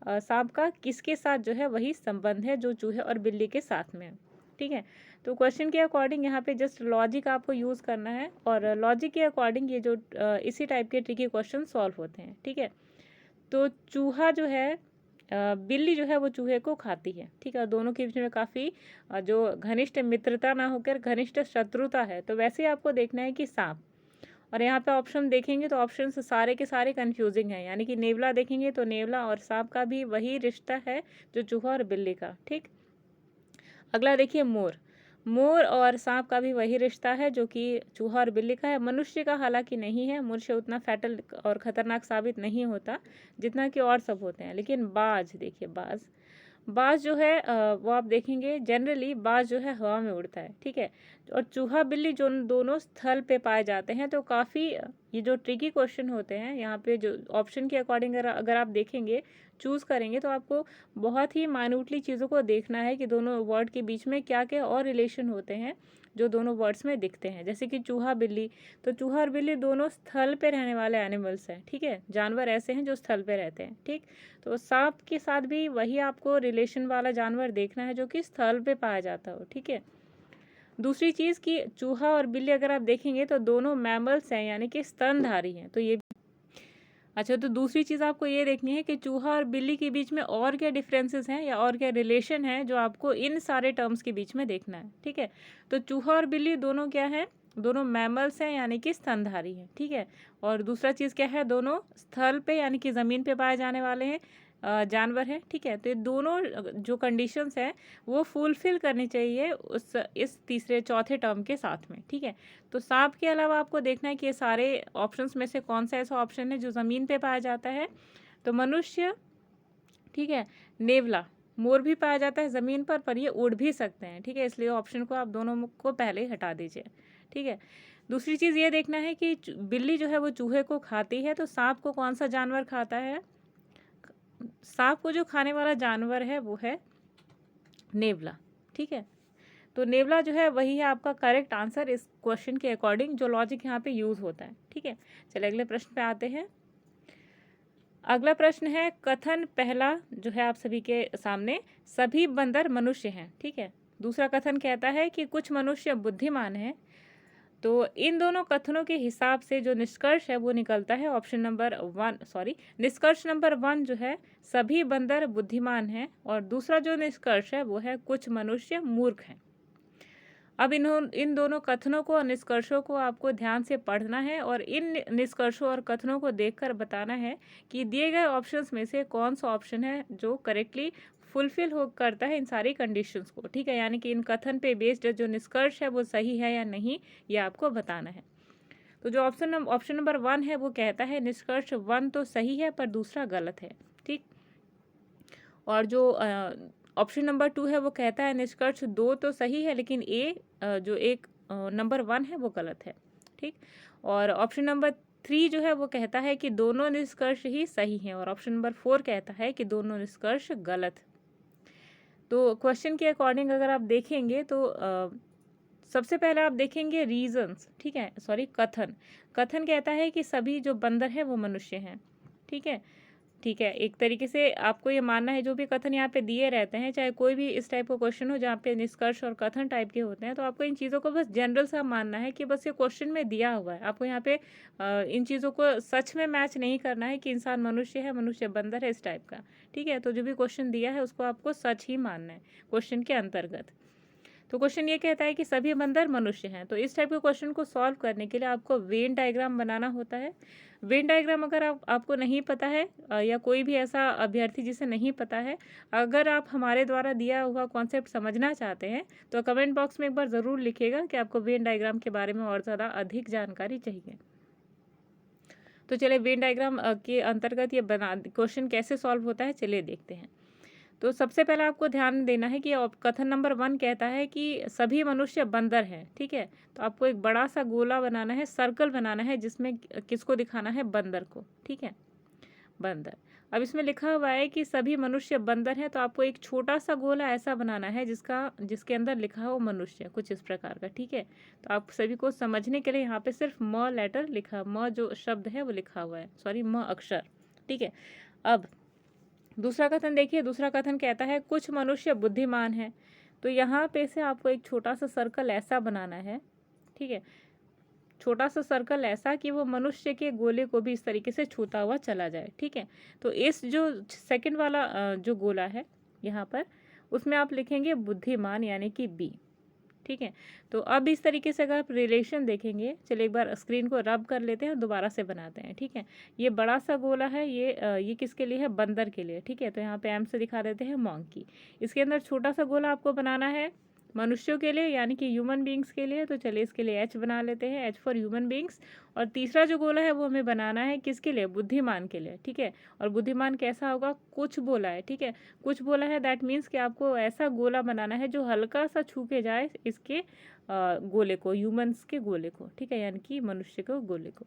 सांप का किसके साथ जो है वही संबंध है जो चूहे और बिल्ली के साथ में है। ठीक है, तो क्वेश्चन के अकॉर्डिंग यहाँ पे जस्ट लॉजिक आपको यूज़ करना है, और लॉजिक के अकॉर्डिंग ये जो इसी टाइप के ट्रिकी क्वेश्चन सॉल्व होते हैं। ठीक है, तो चूहा जो है, बिल्ली जो है वो चूहे को खाती है। ठीक है, दोनों के बीच में काफ़ी जो घनिष्ठ मित्रता ना होकर घनिष्ठ शत्रुता है। तो वैसे ही आपको देखना है कि सांप, और यहाँ पे ऑप्शन देखेंगे तो ऑप्शन सारे के सारे कंफ्यूजिंग हैं, यानी कि नेवला देखेंगे तो नेवला और सांप का भी वही रिश्ता है जो चूहा और बिल्ली का। ठीक, अगला देखिए मोर और सांप का भी वही रिश्ता है जो कि चूहा और बिल्ली का है। मनुष्य का हालांकि नहीं है, मनुष्य उतना फैटल और ख़तरनाक साबित नहीं होता जितना कि और सब होते हैं। लेकिन बाज देखिए, बाज जो है वो आप देखेंगे जनरली बाज जो है हवा में उड़ता है, ठीक है। और चूहा बिल्ली जो दोनों स्थल पे पाए जाते हैं। तो काफ़ी ये जो ट्रिकी क्वेश्चन होते हैं यहाँ पे जो ऑप्शन के अकॉर्डिंग अगर आप देखेंगे चूज़ करेंगे तो आपको बहुत ही माइन्यूटली चीज़ों को देखना है कि दोनों वर्ड के बीच में क्या क्या और रिलेशन होते हैं जो दोनों वर्ड्स में दिखते हैं। जैसे कि चूहा बिल्ली, तो चूहा और बिल्ली दोनों स्थल पे रहने वाले एनिमल्स हैं, ठीक है, जानवर ऐसे हैं जो स्थल पे रहते हैं, ठीक। तो सांप के साथ भी वही आपको रिलेशन वाला जानवर देखना है जो कि स्थल पे पाया जाता हो, ठीक है। दूसरी चीज़ कि चूहा और बिल्ली अगर आप देखेंगे तो दोनों मैमल्स हैं यानी कि स्तनधारी हैं, तो ये अच्छा। तो दूसरी चीज़ आपको ये देखनी है कि चूहा और बिल्ली के बीच में और क्या डिफरेंसेस हैं या और क्या रिलेशन है जो आपको इन सारे टर्म्स के बीच में देखना है, ठीक है। तो चूहा और बिल्ली दोनों क्या है, दोनों मैमल्स हैं यानी कि स्तनधारी हैं, ठीक है। और दूसरा चीज़ क्या है, दोनों स्थल पे यानी कि ज़मीन पे पाए जाने वाले हैं जानवर हैं, ठीक है। तो ये दोनों जो कंडीशंस हैं वो फुलफिल करनी चाहिए उस इस तीसरे चौथे टर्म के साथ में, ठीक है। तो सांप के अलावा आपको देखना है कि ये सारे ऑप्शंस में से कौन सा ऐसा ऑप्शन है जो ज़मीन पे पाया जाता है। तो मनुष्य, ठीक है, नेवला, मोर भी पाया जाता है ज़मीन पर ये उड़ भी सकते हैं, ठीक है। इसलिए ऑप्शन को आप दोनों को पहले ही हटा दीजिए, ठीक है। दूसरी चीज़ ये देखना है कि बिल्ली जो है वो चूहे को खाती है, तो सांप को कौन सा जानवर खाता है। सांप को जो खाने वाला जानवर है वो है नेवला, ठीक है। तो नेवला जो है वही है आपका करेक्ट आंसर इस क्वेश्चन के अकॉर्डिंग, जो लॉजिक यहाँ पे यूज होता है, ठीक है। चलिए अगले प्रश्न पे आते हैं। अगला प्रश्न है कथन पहला जो है आप सभी के सामने, सभी बंदर मनुष्य हैं, ठीक है। दूसरा कथन कहता है कि कुछ मनुष्य बुद्धिमान हैं। तो इन दोनों कथनों के हिसाब से जो निष्कर्ष है वो निकलता है ऑप्शन नंबर 1, सॉरी, निष्कर्ष नंबर 1 जो है सभी बंदर बुद्धिमान हैं, और दूसरा जो निष्कर्ष है वो है कुछ मनुष्य मूर्ख हैं। अब इन दोनों कथनों को और निष्कर्षों को आपको ध्यान से पढ़ना है और इन निष्कर्षों और कथनों को देखकर बताना है कि दिए गए ऑप्शंस में से कौन सा ऑप्शन है जो करेक्टली फुलफिल हो करता है इन सारी कंडीशंस को, ठीक है। यानी कि इन कथन पे बेस्ड जो निष्कर्ष है वो सही है या नहीं, ये आपको बताना है। तो जो ऑप्शन नंबर 1 है वो कहता है निष्कर्ष 1 तो सही है पर दूसरा गलत है, ठीक। और जो ऑप्शन नंबर 2 है वो कहता है निष्कर्ष 2 तो सही है लेकिन जो एक नंबर 1 है वो गलत है, ठीक। और ऑप्शन नंबर 3 जो है वो कहता है कि दोनों निष्कर्ष ही सही हैं, और ऑप्शन नंबर 4 कहता है कि दोनों निष्कर्ष गलत। तो क्वेश्चन के अकॉर्डिंग अगर आप देखेंगे तो सबसे पहले आप देखेंगे रीजंस, ठीक है, सॉरी, कथन। कथन कहता है कि सभी जो बंदर हैं वो मनुष्य हैं, ठीक है, ठीक है। एक तरीके से आपको ये मानना है जो भी कथन यहाँ पे दिए रहते हैं, चाहे कोई भी इस टाइप का क्वेश्चन हो जहाँ पे निष्कर्ष और कथन टाइप के होते हैं, तो आपको इन चीज़ों को बस जनरल सा मानना है कि बस ये क्वेश्चन में दिया हुआ है। आपको यहाँ पे इन चीज़ों को सच में मैच नहीं करना है कि इंसान मनुष्य है, मनुष्य बंदर है, इस टाइप का, ठीक है। तो जो भी क्वेश्चन दिया है उसको आपको सच ही मानना है क्वेश्चन के अंतर्गत। तो क्वेश्चन ये कहता है कि सभी बंदर मनुष्य हैं, तो इस टाइप के क्वेश्चन को सॉल्व करने के लिए आपको वेन डायग्राम बनाना होता है। वेन डायग्राम अगर आपको नहीं पता है या कोई भी ऐसा अभ्यर्थी जिसे नहीं पता है, अगर आप हमारे द्वारा दिया हुआ कॉन्सेप्ट समझना चाहते हैं तो कमेंट बॉक्स में एक बार ज़रूर लिखिएगा कि आपको वेन डायग्राम के बारे में और ज़्यादा अधिक जानकारी चाहिए। तो चलिए वेन डायग्राम के अंतर्गत ये क्वेश्चन कैसे सॉल्व होता है, चलिए देखते हैं। तो सबसे पहले आपको ध्यान देना है कि कथन नंबर 1 कहता है कि सभी मनुष्य बंदर हैं, ठीक है। तो आपको एक बड़ा सा गोला बनाना है, सर्कल बनाना है, जिसमें किसको दिखाना है, बंदर को, ठीक है, बंदर। अब इसमें लिखा हुआ है कि सभी मनुष्य बंदर हैं, तो आपको एक छोटा सा गोला ऐसा बनाना है जिसके अंदर लिखा हो मनुष्य, कुछ इस प्रकार का, ठीक है। तो आप सभी को समझने के लिए यहाँ पे सिर्फ म लेटर लिखा, म जो शब्द है वो लिखा हुआ है, सॉरी, म अक्षर, ठीक है। अब दूसरा कथन देखिए, दूसरा कथन कहता है कुछ मनुष्य बुद्धिमान हैं। तो यहाँ पे से आपको एक छोटा सा सर्कल ऐसा बनाना है, ठीक है, छोटा सा सर्कल ऐसा कि वो मनुष्य के गोले को भी इस तरीके से छूता हुआ चला जाए, ठीक है। तो इस जो सेकंड वाला जो गोला है यहाँ पर, उसमें आप लिखेंगे बुद्धिमान यानी कि बी, ठीक है। तो अब इस तरीके से अगर आप रिलेशन देखेंगे, चलिए एक बार स्क्रीन को रब कर लेते हैं और दोबारा से बनाते हैं, ठीक है। ये बड़ा सा गोला है, ये किसके लिए है, बंदर के लिए, ठीक है। तो यहाँ पे एम से दिखा देते हैं मॉन्की। इसके अंदर छोटा सा गोला आपको बनाना है मनुष्यों के लिए यानी कि ह्यूमन बींग्स के लिए, तो चलिए इसके लिए एच बना लेते हैं, एच फॉर ह्यूमन बींग्स। और तीसरा जो गोला है वो हमें बनाना है किसके लिए, बुद्धिमान के लिए, ठीक है। और बुद्धिमान कैसा होगा, कुछ बोला है, ठीक है, कुछ बोला है, दैट मीन्स कि आपको ऐसा गोला बनाना है जो हल्का सा छू के जाए इसके गोले को, ह्यूमन्स के गोले को, ठीक है, यानी कि मनुष्य के गोले को।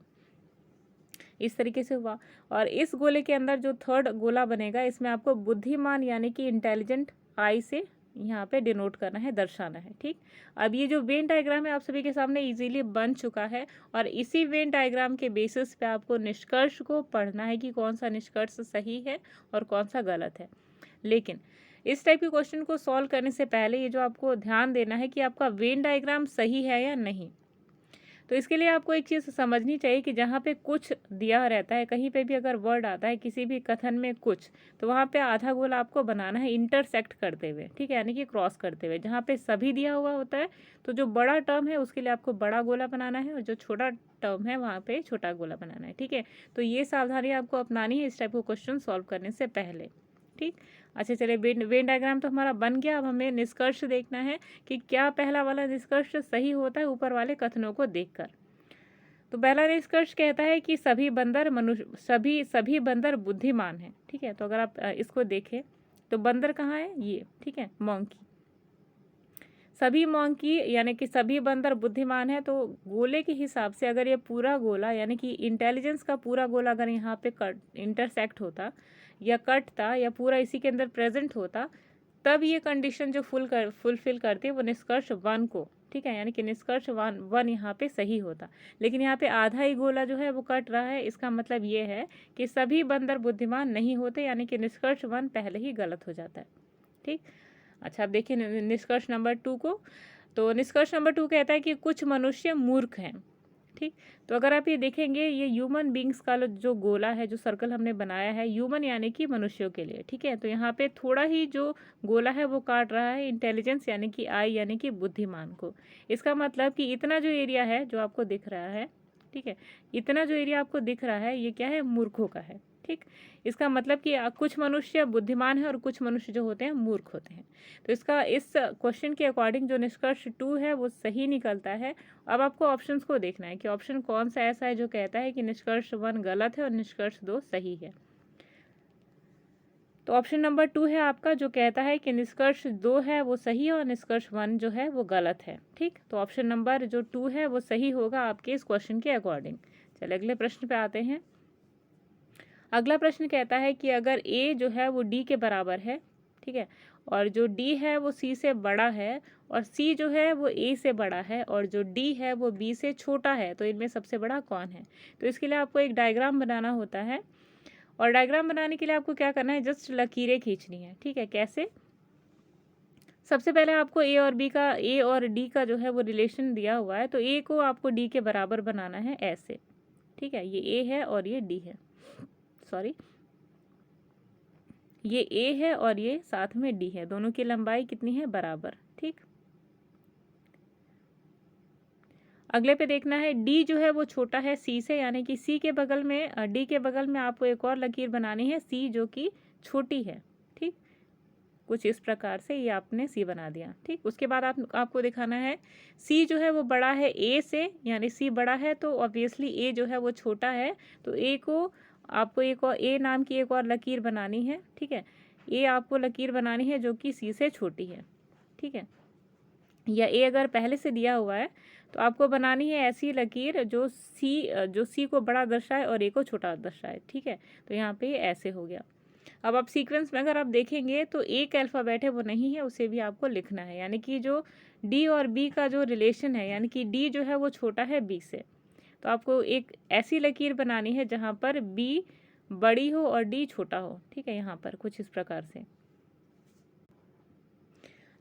इस तरीके से हुआ। और इस गोले के अंदर जो थर्ड गोला बनेगा, इसमें आपको बुद्धिमान यानी कि इंटेलिजेंट आई से यहाँ पे डिनोट करना है, दर्शाना है, ठीक। अब ये जो वेन डायग्राम है आप सभी के सामने इजीली बन चुका है, और इसी वेन डायग्राम के बेसिस पे आपको निष्कर्ष को पढ़ना है कि कौन सा निष्कर्ष सही है और कौन सा गलत है। लेकिन इस टाइप के क्वेश्चन को सॉल्व करने से पहले ये जो आपको ध्यान देना है कि आपका वेन डायग्राम सही है या नहीं। तो इसके लिए आपको एक चीज़ समझनी चाहिए कि जहाँ पे कुछ दिया रहता है, कहीं पे भी अगर वर्ड आता है किसी भी कथन में कुछ, तो वहाँ पे आधा गोला आपको बनाना है इंटरसेक्ट करते हुए, ठीक है, यानी कि क्रॉस करते हुए। जहाँ पे सभी दिया हुआ होता है तो जो बड़ा टर्म है उसके लिए आपको बड़ा गोला बनाना है, और जो छोटा टर्म है वहाँ पे छोटा गोला बनाना है, ठीक है। तो ये सावधानी आपको अपनानी है इस टाइप को क्वेश्चन सॉल्व करने से पहले, ठीक। अच्छा चलिए, वेन डायग्राम तो हमारा बन गया। अब हमें निष्कर्ष देखना है कि क्या पहला वाला निष्कर्ष सही होता है ऊपर वाले कथनों को देखकर। तो पहला निष्कर्ष कहता है कि सभी बंदर बुद्धिमान हैं, ठीक है। तो अगर आप इसको देखें तो बंदर कहाँ है, ये, ठीक है, मंकी। सभी मंकी यानी कि सभी बंदर बुद्धिमान है, तो गोले के हिसाब से अगर ये पूरा गोला यानी कि इंटेलिजेंस का पूरा गोला अगर यहाँ पे कट इंटरसेक्ट होता या कटता या पूरा इसी के अंदर प्रेजेंट होता, तब ये कंडीशन जो फुलफिल करती है वो निष्कर्ष 1 को, ठीक है, यानी कि निष्कर्ष 1 यहाँ पे सही होता। लेकिन यहाँ पे आधा ही गोला जो है वो कट रहा है, इसका मतलब ये है कि सभी बंदर बुद्धिमान नहीं होते, यानी कि निष्कर्ष 1 पहले ही गलत हो जाता है, ठीक। अच्छा, अब देखिए निष्कर्ष नंबर 2 को। तो निष्कर्ष नंबर 2 कहता है कि कुछ मनुष्य मूर्ख हैं, ठीक। तो अगर आप ये देखेंगे, ये ह्यूमन बींग्स का जो गोला है, जो सर्कल हमने बनाया है, ह्यूमन यानी कि मनुष्यों के लिए, ठीक है। तो यहाँ पे थोड़ा ही जो गोला है वो काट रहा है इंटेलिजेंस यानी कि आई यानी कि बुद्धिमान को। इसका मतलब कि इतना जो एरिया है जो आपको दिख रहा है, ठीक है, इतना जो एरिया आपको दिख रहा है ये क्या है, मूर्खों का है, ठीक। इसका मतलब कि कुछ मनुष्य बुद्धिमान है और कुछ मनुष्य जो होते हैं मूर्ख होते हैं। तो इसका इस क्वेश्चन के अकॉर्डिंग जो निष्कर्ष 2 है वो सही निकलता है। अब आपको ऑप्शंस को देखना है कि ऑप्शन कौन सा ऐसा है जो कहता है कि निष्कर्ष 1 गलत है और निष्कर्ष 2 सही है। तो ऑप्शन नंबर 2 है आपका, जो कहता है कि निष्कर्ष 2 है वो सही है और निष्कर्ष 1 जो है वो गलत है, ठीक। तो ऑप्शन नंबर जो 2 है वो सही होगा आपके इस क्वेश्चन के अकॉर्डिंग। चलिए अगले प्रश्न पे आते हैं। अगला प्रश्न कहता है कि अगर ए जो है वो डी के बराबर है, ठीक है, और जो डी है वो सी से बड़ा है, और सी जो है वो ए से बड़ा है, और जो डी है वो बी से छोटा है, तो इनमें सबसे बड़ा कौन है। तो इसके लिए आपको एक डायग्राम बनाना होता है, और डायग्राम बनाने के लिए आपको क्या करना है, जस्ट लकीरें खींचनी है, ठीक है। कैसे, सबसे पहले आपको ए और डी का जो है वो रिलेशन दिया हुआ है, तो ए को आपको डी के बराबर बनाना है ऐसे, ठीक है। ये ए है और ये डी है, सॉरी, ये ए है और ये साथ में डी है, दोनों की लंबाई कितनी है, बराबर, ठीक। अगले पे देखना है डी जो है वो छोटा है सी से, यानी कि सी के बगल में, डी के बगल में आपको एक और लकीर बनानी है, सी जो कि छोटी है, ठीक। कुछ इस प्रकार से ये आपने सी बना दिया, ठीक। उसके बाद आपको दिखाना है सी जो है वो बड़ा है ए से, यानी सी बड़ा है तो ऑब्वियसली ए जो है वो छोटा है, तो ए को आपको एक और ए नाम की एक और लकीर बनानी है, ठीक है। ए आपको लकीर बनानी है जो कि सी से छोटी है, ठीक है। या ए अगर पहले से दिया हुआ है तो आपको बनानी है ऐसी लकीर जो सी को बड़ा दर्शाए और ए को छोटा दर्शाए, ठीक है। तो यहाँ पे ऐसे हो गया। अब आप सीक्वेंस में अगर आप देखेंगे तो एक अल्फ़ाबेट है वो नहीं है, उसे भी आपको लिखना है, यानी कि जो डी और बी का जो रिलेशन है, यानी कि डी जो है वो छोटा है बी से, तो आपको एक ऐसी लकीर बनानी है जहाँ पर बी बड़ी हो और डी छोटा हो, ठीक है। यहाँ पर कुछ इस प्रकार से।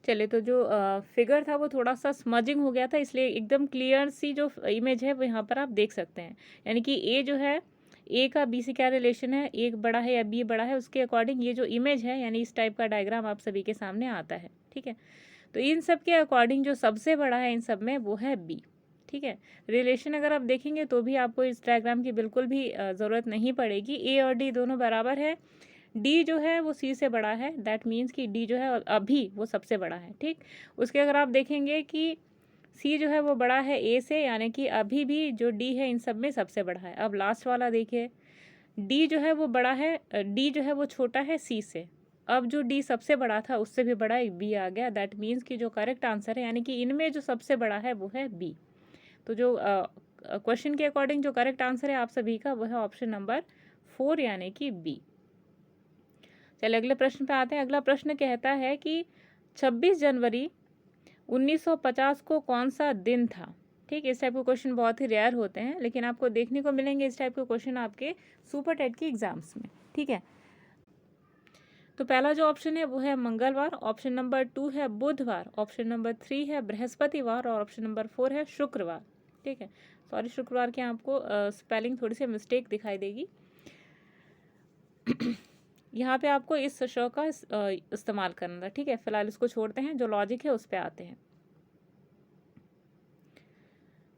चलिए, तो जो फिगर था वो थोड़ा सा स्मजिंग हो गया था, इसलिए एकदम क्लियर सी जो इमेज है वो यहाँ पर आप देख सकते हैं। यानी कि ए जो है, ए का बी से क्या रिलेशन है, एक बड़ा है या बी बड़ा है, उसके अकॉर्डिंग ये जो इमेज है यानी इस टाइप का डायग्राम आप सभी के सामने आता है, ठीक है। तो इन सब के अकॉर्डिंग जो सबसे बड़ा है इन सब में वो है बी, ठीक है। रिलेशन अगर आप देखेंगे तो भी आपको इस डायग्राम की बिल्कुल भी ज़रूरत नहीं पड़ेगी, ए और डी दोनों बराबर है। डी जो है वो सी से बड़ा है, दैट मीन्स कि डी जो है अभी वो सबसे बड़ा है, ठीक। उसके अगर आप देखेंगे कि सी जो है वो बड़ा है ए से, यानी कि अभी भी जो डी है इन सब में सबसे बड़ा है। अब लास्ट वाला देखिए, डी जो है वो बड़ा है, डी जो है वो छोटा है सी से। अब जो डी सबसे बड़ा था उससे भी बड़ा एक बी आ गया, दैट मीन्स कि जो करेक्ट आंसर है, यानी कि इनमें जो सबसे बड़ा है वो है बी। तो जो क्वेश्चन के अकॉर्डिंग जो करेक्ट आंसर है आप सभी का वो है ऑप्शन नंबर 4 यानी कि बी। चलिए अगले प्रश्न पे आते हैं। अगला प्रश्न कहता है कि 26 जनवरी 1950 को कौन सा दिन था, ठीक। इस टाइप के क्वेश्चन बहुत ही रेयर होते हैं, लेकिन आपको देखने को मिलेंगे इस टाइप के क्वेश्चन आपके सुपर टेट की एग्जाम्स में, ठीक है। तो पहला जो ऑप्शन है वो है मंगलवार, ऑप्शन नंबर 2 है बुधवार, ऑप्शन नंबर 3 है बृहस्पतिवार और ऑप्शन नंबर 4 है शुक्रवार, ठीक है। सॉरी, शुक्रवार के आपको स्पेलिंग थोड़ी सी मिस्टेक दिखाई देगी। यहाँ पे आपको इस श का इस्तेमाल करना था, ठीक है। फिलहाल इसको छोड़ते हैं, जो लॉजिक है उस पर आते हैं।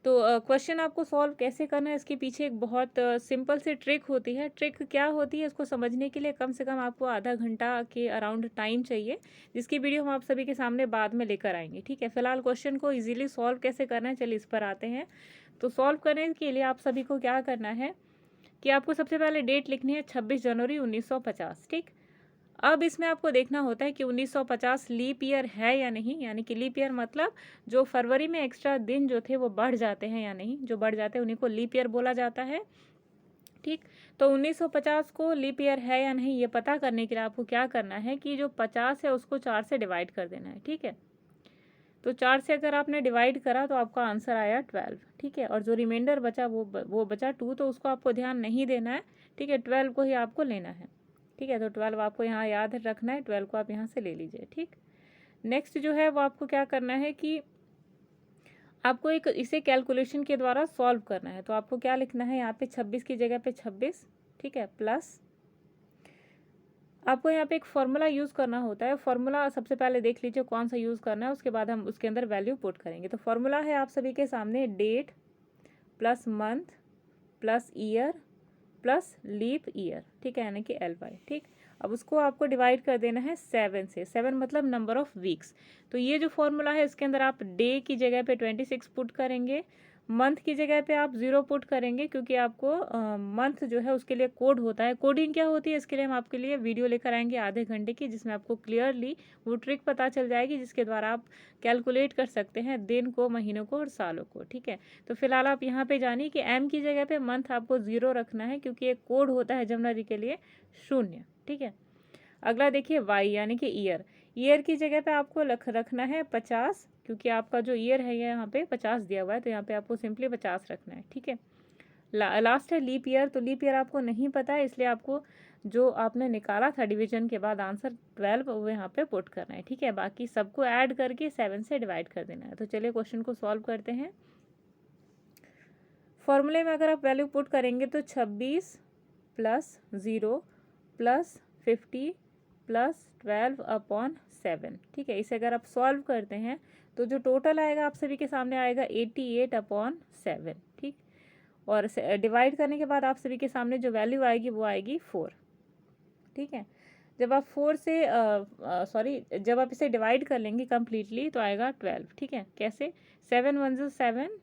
तो क्वेश्चन आपको सॉल्व कैसे करना है, इसके पीछे एक बहुत सिंपल सी ट्रिक होती है। ट्रिक क्या होती है, इसको समझने के लिए कम से कम आपको आधा घंटा के अराउंड टाइम चाहिए, जिसकी वीडियो हम आप सभी के सामने बाद में लेकर आएंगे, ठीक है। फिलहाल क्वेश्चन को इजीली सॉल्व कैसे करना है, चलिए इस पर आते हैं। तो सॉल्व करने के लिए आप सभी को क्या करना है कि आपको सबसे पहले डेट लिखनी है 26 जनवरी 1950, ठीक। अब इसमें आपको देखना होता है कि 1950 लीप ईयर है या नहीं, यानी कि लीप ईयर मतलब जो फरवरी में एक्स्ट्रा दिन जो थे वो बढ़ जाते हैं या नहीं। जो बढ़ जाते हैं उन्हीं को लीप ईयर बोला जाता है, ठीक। तो 1950 को लीप ईयर है या नहीं ये पता करने के लिए आपको क्या करना है कि जो 50 है उसको 4 से डिवाइड कर देना है, ठीक है। तो 4 से अगर आपने डिवाइड करा तो आपका आंसर आया 12, ठीक है। और जो रिमाइंडर बचा वो बचा 2, तो उसको आपको ध्यान नहीं देना है, ठीक है। 12 को ही आपको लेना है, ठीक है। तो 12 आपको यहाँ याद रखना है, 12 को आप यहाँ से ले लीजिए, ठीक। नेक्स्ट जो है वो आपको क्या करना है कि आपको एक इसे कैलकुलेशन के द्वारा सॉल्व करना है। तो आपको क्या लिखना है यहाँ पे 26 की जगह पे 26, ठीक है, प्लस आपको यहाँ पे एक फॉर्मूला यूज़ करना होता है। फॉर्मूला सबसे पहले देख लीजिए कौन सा यूज़ करना है, उसके बाद हम उसके अंदर वैल्यू पुट करेंगे। तो फॉर्मूला है आप सभी के सामने date plus month plus year plus leap year, ठीक है, यानी कि LY, ठीक। अब उसको आपको डिवाइड कर देना है 7 से। 7 मतलब नंबर ऑफ़ वीक्स। तो ये जो फॉर्मूला है इसके अंदर आप डे की जगह पे 26 पुट करेंगे, मंथ की जगह पे आप 0 पुट करेंगे, क्योंकि आपको मंथ जो है उसके लिए कोड होता है। कोडिंग क्या होती है इसके लिए हम आपके लिए वीडियो लेकर आएंगे आधे घंटे की, जिसमें आपको क्लियरली वो ट्रिक पता चल जाएगी, जिसके द्वारा आप कैलकुलेट कर सकते हैं दिन को, महीनों को और सालों को, ठीक है। तो फिलहाल आप यहाँ पे जानिए कि M की जगह पे मंथ आपको 0 रखना है, क्योंकि एक कोड होता है जनवरी के लिए 0, ठीक है। अगला देखिए Y यानी कि ईयर। ईयर की जगह पे आपको रखना है 50, क्योंकि आपका जो ईयर है यहाँ पे 50 दिया हुआ है, तो यहाँ पे आपको सिंपली 50 रखना है, ठीक है। लास्ट है लीप ईयर। तो लीप ईयर आपको नहीं पता है, इसलिए आपको जो आपने निकाला था डिवीजन के बाद आंसर 12 वो यहाँ पे पुट करना है, ठीक है। बाकी सबको ऐड करके 7 से डिवाइड कर देना है। तो चलिए क्वेश्चन को सॉल्व करते हैं। फॉर्मूले में अगर आप वैल्यू पुट करेंगे तो 26 प्लस 0 प्लस 50 प्लस 12/7, ठीक है। इसे अगर आप सॉल्व करते हैं तो जो टोटल आएगा आप सभी के सामने आएगा 88/7, ठीक। और डिवाइड करने के बाद आप सभी के सामने जो वैल्यू आएगी वो आएगी 4, ठीक है। जब आप 4 से जब आप इसे डिवाइड कर लेंगे कम्प्लीटली तो आएगा 12, ठीक है। कैसे, 7 1 ज़ा 7,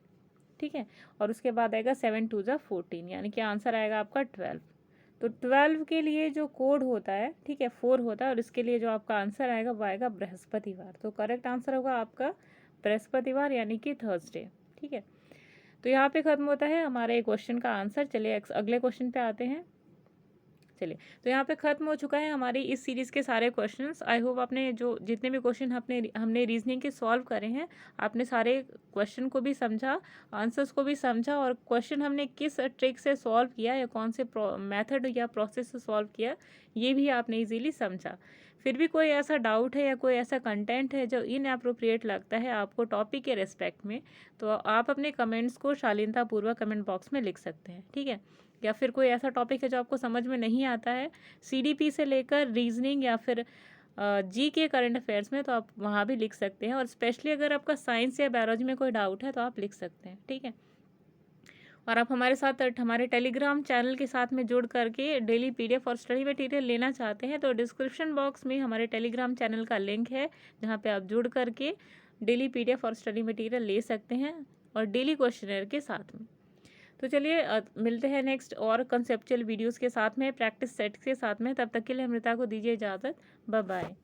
ठीक है, और उसके बाद आएगा 7 2 ज़ा 14, यानी कि आंसर आएगा आपका 12। तो 12 के लिए जो कोड होता है, ठीक है, 4 होता है, और इसके लिए जो आपका आंसर आएगा वो आएगा बृहस्पतिवार। तो करेक्ट आंसर होगा आपका बृहस्पतिवार यानी कि थर्सडे, ठीक है। तो यहाँ पे ख़त्म होता है हमारे क्वेश्चन का आंसर। चलिए अगले क्वेश्चन पे आते हैं। चलिए, तो यहाँ पे ख़त्म हो चुका है हमारी इस सीरीज़ के सारे क्वेश्चंस। आई होप आपने जो जितने भी क्वेश्चन हमने रीजनिंग के सॉल्व करे हैं, आपने सारे क्वेश्चन को भी समझा, आंसर्स को भी समझा, और क्वेश्चन हमने किस ट्रिक से सॉल्व किया या कौन से मेथड या प्रोसेस से सॉल्व किया ये भी आपने इजीली समझा। फिर भी कोई ऐसा डाउट है या कोई ऐसा कंटेंट है जो इनअप्रोप्रिएट लगता है आपको टॉपिक के रेस्पेक्ट में, तो आप अपने कमेंट्स को शालीनतापूर्वक कमेंट बॉक्स में लिख सकते हैं, ठीक है। या फिर कोई ऐसा टॉपिक है जो आपको समझ में नहीं आता है CDP से लेकर रीजनिंग या फिर जी के करंट अफेयर्स में, तो आप वहाँ भी लिख सकते हैं। और स्पेशली अगर आपका साइंस या बायोलॉजी में कोई डाउट है तो आप लिख सकते हैं, ठीक है। और आप हमारे साथ हमारे टेलीग्राम चैनल के साथ में जुड़ करके डेली पीडीएफ और स्टडी मटेरियल लेना चाहते हैं तो डिस्क्रिप्शन बॉक्स में हमारे टेलीग्राम चैनल का लिंक है, जहाँ पे आप जुड़ करके डेली पीडीएफ और स्टडी मटेरियल ले सकते हैं और डेली क्वेश्चनर के साथ में। तो चलिए मिलते हैं नेक्स्ट और कंसेप्चुअल वीडियोस के साथ में, प्रैक्टिस सेट के साथ में। तब तक के लिए अमृता को दीजिए इजाज़त। Bye bye.